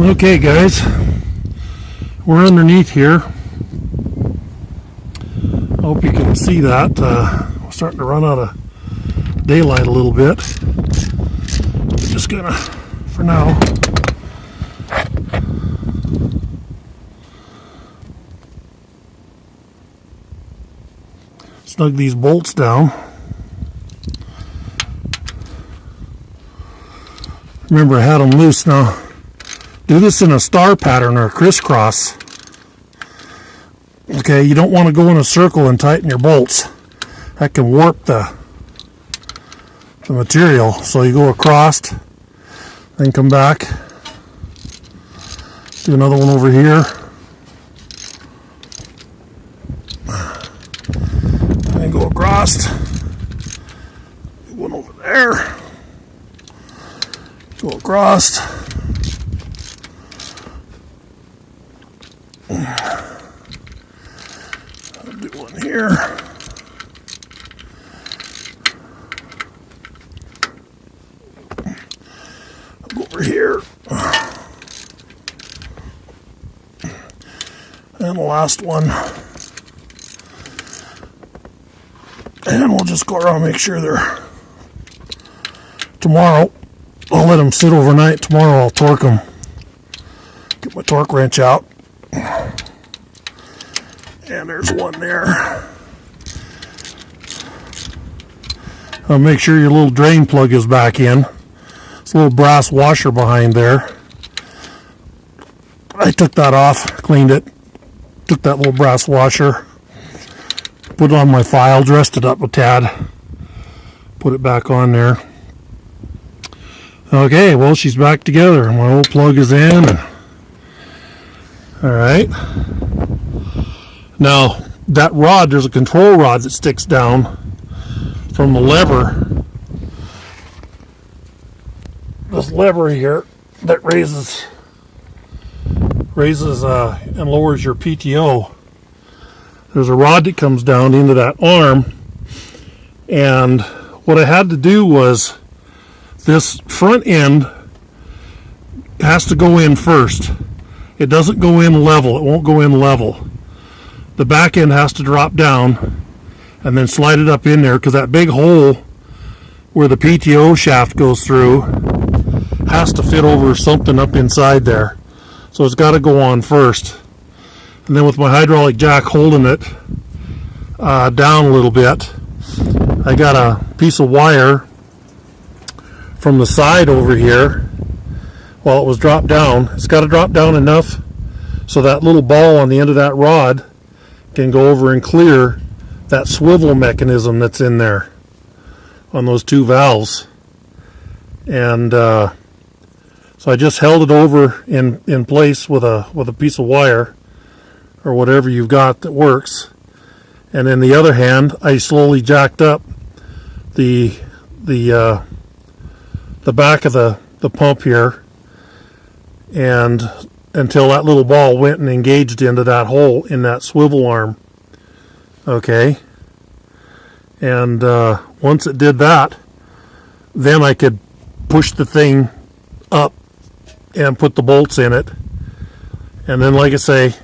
Okay guys, we're underneath here. I hope you can see that. We're starting to run out of daylight a little bit. Just gonna, for now, snug these bolts down. Remember, I had them loose. Now do this in a star pattern or a crisscross. Okay, you don't want to go in a circle and tighten your bolts. That can warp the material. So you go across, then come back, do another one over here, and go across, do one over there, go across, I'll do one here, I'll go over here, and the last one, and we'll just go around and make sure they're, tomorrow I'll let them sit overnight. Tomorrow I'll torque them, get my torque wrench out. And there's one there. I'll make sure your little drain plug is back in. It's a little brass washer behind there. I took that off, cleaned it, took that little brass washer, put it on my file, dressed it up a tad, put it back on there. Okay, well, she's back together. My old plug is in. All right. Now, that rod, there's a control rod that sticks down from the lever. This lever here that raises and lowers your PTO. There's a rod that comes down into that arm. And what I had to do was, this front end has to go in first. It doesn't go in level. It won't go in level. The back end has to drop down and then slide it up in there, because that big hole where the PTO shaft goes through has to fit over something up inside there. So it's got to go on first. And then with my hydraulic jack holding it down a little bit, I got a piece of wire from the side over here while it was dropped down. It's got to drop down enough so that little ball on the end of that rod can go over and clear that swivel mechanism that's in there on those two valves. And so I just held it over in place with a piece of wire or whatever you've got that works. And then the other hand, I slowly jacked up the back of the pump here, and until that little ball went and engaged into that hole in that swivel arm. Okay, and once it did that, then I could push the thing up and put the bolts in it, and then, like I say,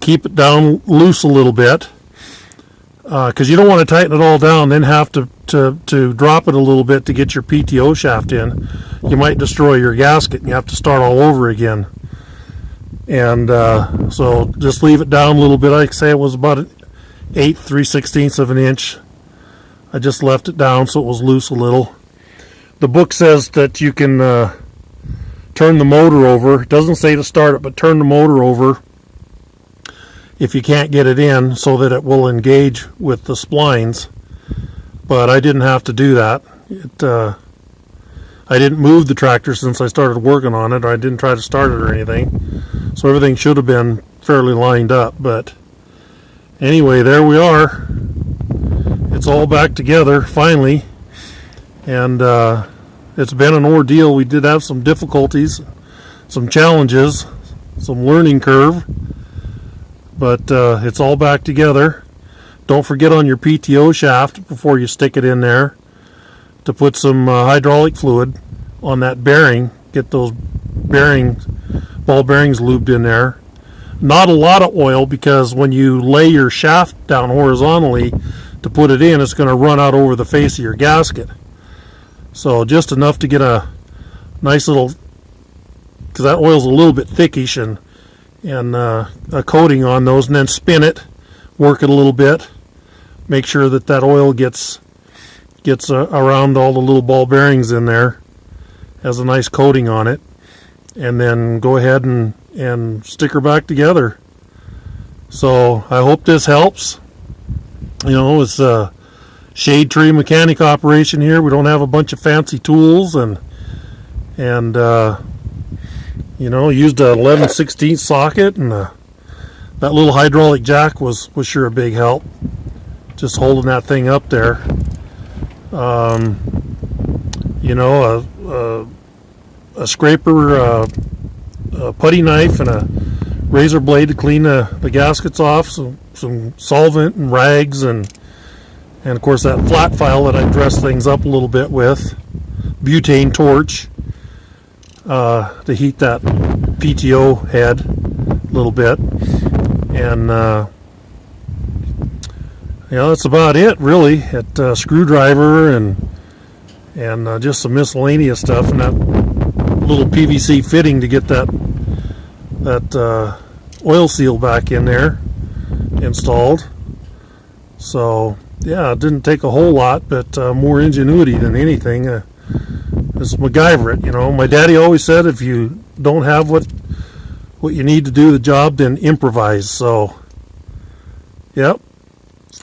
keep it down loose a little bit, because you don't want to tighten it all down, then have to drop it a little bit to get your PTO shaft in. You might destroy your gasket and you have to start all over again. And so just leave it down a little bit. Like I say, it was about 3/16 of an inch. I just left it down so it was loose a little. The book says that you can turn the motor over. It doesn't say to start it, but turn the motor over if you can't get it in, so that it will engage with the splines. But I didn't have to do that. I didn't move the tractor since I started working on it. I didn't try to start it or anything. So everything should have been fairly lined up. But anyway, there we are. It's all back together finally. And it's been an ordeal. We did have some difficulties, some challenges, some learning curve. But it's all back together. Don't forget on your PTO shaft before you stick it in there to put some hydraulic fluid on that bearing. Get those bearings ball bearings lubed in there. Not a lot of oil, because when you lay your shaft down horizontally to put it in, it's going to run out over the face of your gasket. So just enough to get a nice little, because that oil's a little bit thickish, and a coating on those, and then spin it, work it a little bit, make sure that that oil gets around all the little ball bearings in there, has a nice coating on it, and then go ahead and stick her back together. So I hope this helps. You know, it's a shade tree mechanic operation here. We don't have a bunch of fancy tools, and you know, used a 11/16 socket, and that little hydraulic jack was sure a big help, just holding that thing up there. You know, a scraper, a putty knife, and a razor blade to clean the gaskets off, some solvent and rags, and of course that flat file that I dress things up a little bit with, butane torch to heat that PTO head a little bit, and you know, that's about it really. A screwdriver and just some miscellaneous stuff, and that little PVC fitting to get that oil seal back in there installed. So yeah, it didn't take a whole lot, but more ingenuity than anything. It's MacGyver it, you know. My daddy always said, if you don't have what you need to do the job, then improvise. So yep,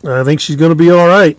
I think she's going to be all right.